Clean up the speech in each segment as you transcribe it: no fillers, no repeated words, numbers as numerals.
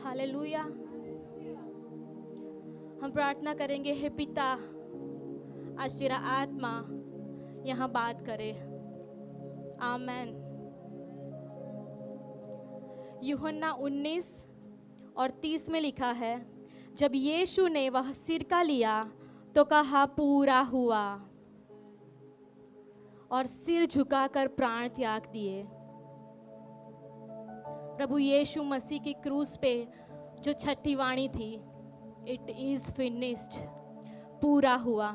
Hallelujah. हम प्रार्थना करेंगे, हे पिता, आज तेरा आत्मा यहाँ बात करे। आमेन। यूहन्ना 19:30 में लिखा है, जब यीशु ने वह सिरका लिया तो कहा, पूरा हुआ, और सिर झुकाकर प्राण त्याग दिए। प्रभु यीशु मसीह की क्रूस पे जो छठी वाणी थी, इट इज फिनिश्ड, पूरा हुआ।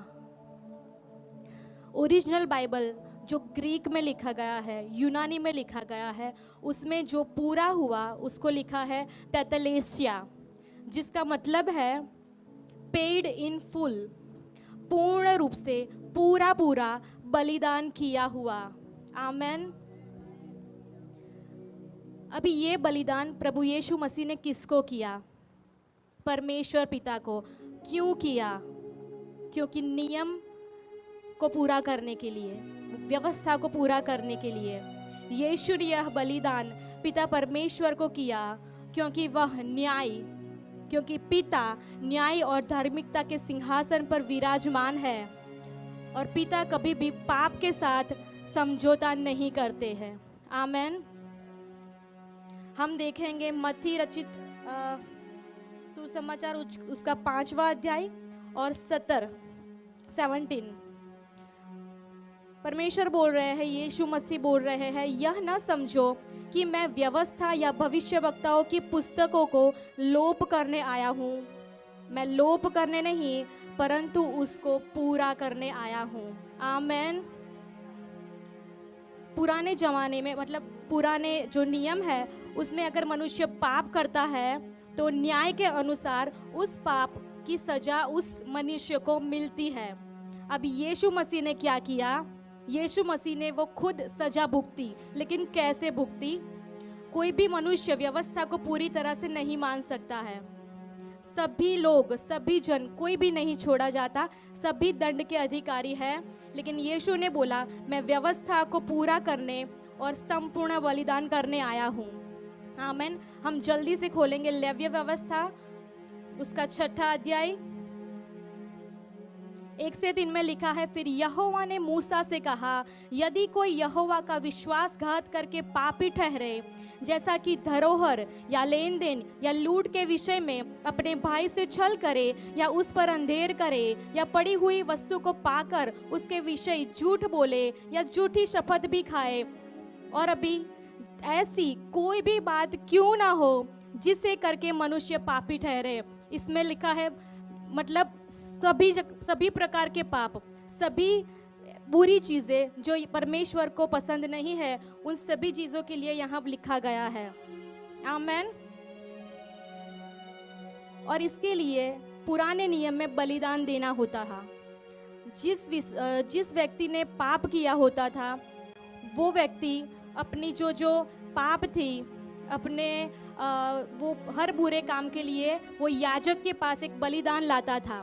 ओरिजिनल बाइबल जो ग्रीक में लिखा गया है, यूनानी में लिखा गया है, उसमें जो पूरा हुआ उसको लिखा है तेतलेसिया, जिसका मतलब है पेड इन फुल, पूर्ण रूप से पूरा पूरा बलिदान किया हुआ। आमेन। अभी ये बलिदान प्रभु यीशु मसीह ने किसको किया? परमेश्वर पिता को। क्यों किया? क्योंकि नियम को पूरा करने के लिए, व्यवस्था को पूरा करने के लिए यीशु ने यह बलिदान पिता परमेश्वर को किया, क्योंकि वह न्याय, क्योंकि पिता न्याय और धार्मिकता के सिंहासन पर विराजमान है और पिता कभी भी पाप के साथ समझौता नहीं करते हैं। आमेन। हम देखेंगे मत्ती रचित सुसमाचार उसका 5वां अध्याय और 17 परमेश्वर बोल रहे हैं, यीशु मसीह बोल रहे हैं, यह ना समझो कि मैं व्यवस्था या भविष्यवक्ताओं की पुस्तकों को लोप करने आया हूँ। मैं लोप करने नहीं, परंतु उसको पूरा करने आया हूँ। आमेन। पुराने जमाने में, मतलब पुराने जो नियम है, उसमें अगर मनुष्य पाप करता है तो न्याय के अनुसार उस पाप की सजा उस मनुष्य को मिलती है। अब यीशु मसीह ने क्या किया? यीशु मसीह ने वो खुद सजा भुगती, लेकिन कैसे भुगती? कोई भी मनुष्य व्यवस्था को पूरी तरह से नहीं मान सकता है। सभी लोग, सभी जन, कोई भी नहीं छोड़ा जाता, सभी दंड के अधिकारी है। लेकिन यीशु ने बोला, मैं व्यवस्था को पूरा करने और संपूर्ण बलिदान करने आया हूँ। आमेन। हम जल्दी से खोलेंगे लेव्य व्यवस्था उसका 6वां अध्याय 1 से 3 में लिखा है, फिर यहोवा ने मूसा से कहा, यदि कोई यहोवा का विश्वासघात करके पापी ठहरे, जैसा कि धरोहर या लेन देन या लूट के विषय में अपने भाई से छल करे या उस पर अंधेर करे या पड़ी हुई वस्तु को पाकर उसके विषय झूठ बोले या झूठी शपथ भी खाए, और अभी ऐसी कोई भी बात क्यों ना हो जिसे करके मनुष्य पापी ठहरे। इसमें लिखा है, मतलब सभी प्रकार के पाप, सभी बुरी चीजें जो परमेश्वर को पसंद नहीं है, उन सभी चीजों के लिए यहाँ लिखा गया है। आमेन। और इसके लिए पुराने नियम में बलिदान देना होता था। जिस व्यक्ति ने पाप किया होता था, वो व्यक्ति अपनी जो पाप थी, अपने वो हर बुरे काम के लिए वो याजक के पास एक बलिदान लाता था,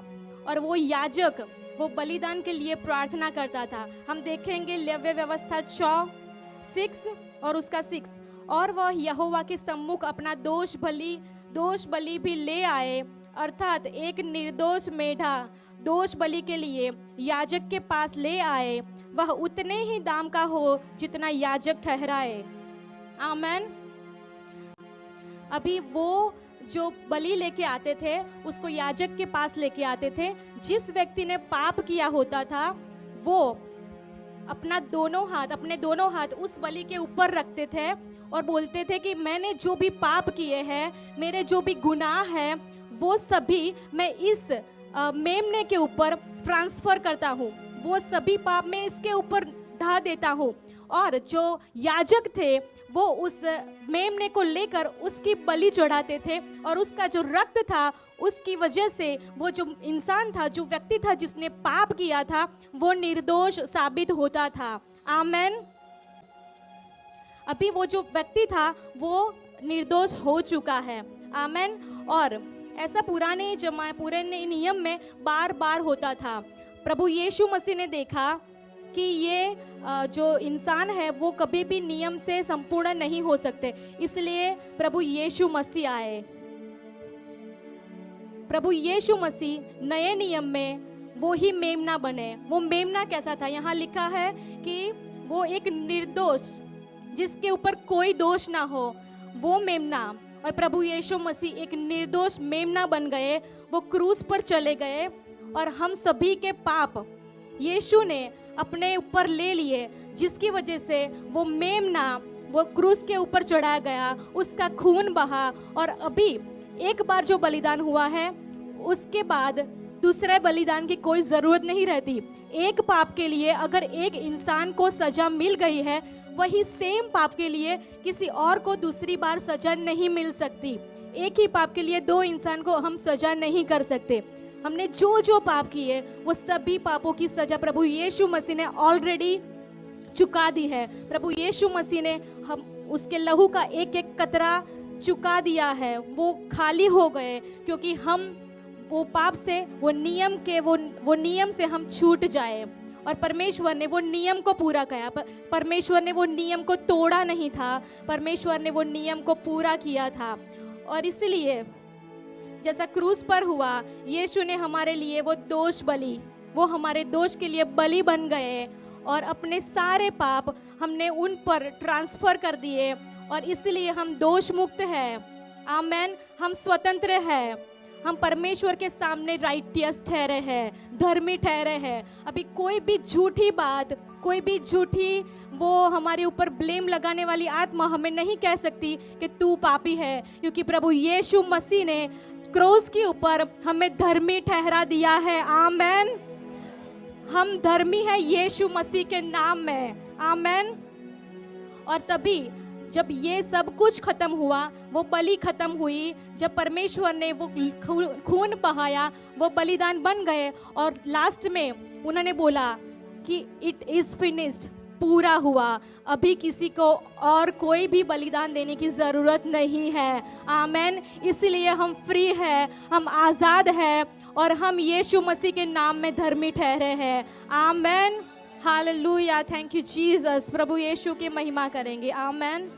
और वो याजक वो बलिदान के लिए प्रार्थना करता था। हम देखेंगे लेव्य व्यवस्था 6 और उसका 6, और वह यहोवा के सम्मुख अपना दोष बलि भी ले आए, अर्थात एक निर्दोष मेढ़ा दोष बलि के लिए याजक के पास ले आए, वह उतने ही दाम का हो जितना याजक ठहराए। आमेन। अभी वो जो बलि लेके आते थे, उसको याजक के पास लेके आते थे। जिस व्यक्ति ने पाप किया होता था, वो अपने दोनों हाथ उस बलि के ऊपर रखते थे और बोलते थे कि मैंने जो भी पाप किए हैं, मेरे जो भी गुनाह हैं, वो सभी मैं इस मेमने के ऊपर ट्रांसफर करता हूँ, वो सभी पाप मैं इसके ऊपर ढा देता हूँ। और जो याजक थे, वो उस मेमने को लेकर उसकी बलि चढ़ाते थे, और उसका जो रक्त था, उसकी वजह से वो जो इंसान था, जो व्यक्ति था जिसने पाप किया था, वो निर्दोष साबित होता था। आमेन। अभी वो जो व्यक्ति था वो निर्दोष हो चुका है। आमेन। और ऐसा पुराने नियम में बार बार होता था। प्रभु यीशु मसीह ने देखा कि ये जो इंसान है वो कभी भी नियम से संपूर्ण नहीं हो सकते, इसलिए प्रभु यीशु मसीह आए। प्रभु यीशु मसीह नए नियम में वो ही मेमना बने। वो मेमना कैसा था? यहाँ लिखा है कि वो एक निर्दोष, जिसके ऊपर कोई दोष ना हो, वो मेमना। और प्रभु यीशु मसीह एक निर्दोष मेमना बन गए। वो क्रूस पर चले गए और हम सभी के पाप यीशु ने अपने ऊपर ले लिए, जिसकी वजह से वो मेमना वो क्रूस के ऊपर चढ़ाया गया, उसका खून बहा। और अभी एक बार जो बलिदान हुआ है, उसके बाद दूसरे बलिदान की कोई ज़रूरत नहीं रहती। एक पाप के लिए अगर एक इंसान को सज़ा मिल गई है, वही सेम पाप के लिए किसी और को दूसरी बार सज़ा नहीं मिल सकती। एक ही पाप के लिए दो इंसान को हम सज़ा नहीं कर सकते। हमने जो जो पाप किए, वो सभी पापों की सज़ा प्रभु यीशु मसीह ने ऑलरेडी चुका दी है। प्रभु यीशु मसीह ने हम उसके लहू का एक एक कतरा चुका दिया है। वो खाली हो गए, क्योंकि हम वो पाप से, वो नियम से हम छूट जाए। और परमेश्वर ने वो नियम को पूरा किया। परमेश्वर ने वो नियम को तोड़ा नहीं था, परमेश्वर ने वो नियम को पूरा किया था। और इसलिए जैसा क्रूस पर हुआ, यीशु ने हमारे लिए वो दोष बलि, वो हमारे दोष के लिए बलि बन गए और अपने सारे पाप हमने उन पर ट्रांसफर कर दिए। और इसलिए हम दोष मुक्त हैं। आमेन। हम स्वतंत्र हैं। हम परमेश्वर के सामने राइटियस ठहरे हैं, धर्मी ठहरे हैं। अभी कोई भी झूठी बात, कोई भी झूठी वो हमारे ऊपर ब्लेम लगाने वाली आत्मा हमें नहीं कह सकती कि तू पापी है, क्योंकि प्रभु यीशु मसीह ने क्रूस के ऊपर हमें धर्मी ठहरा दिया है। आमेन। हम धर्मी हैं यीशु मसीह के नाम में। आमेन। और तभी जब ये सब कुछ खत्म हुआ, वो बलि खत्म हुई, जब परमेश्वर ने वो खून बहाया, वो बलिदान बन गए और लास्ट में उन्होंने बोला कि इट इज फिनिश्ड, पूरा हुआ। अभी किसी को और कोई भी बलिदान देने की जरूरत नहीं है। आमेन। इसलिए हम फ्री हैं, हम आजाद हैं और हम यीशु मसीह के नाम में धर्मी ठहरे हैं। Amen. Hallelujah. Thank you Jesus. प्रभु यीशु की महिमा करेंगे। आमेन।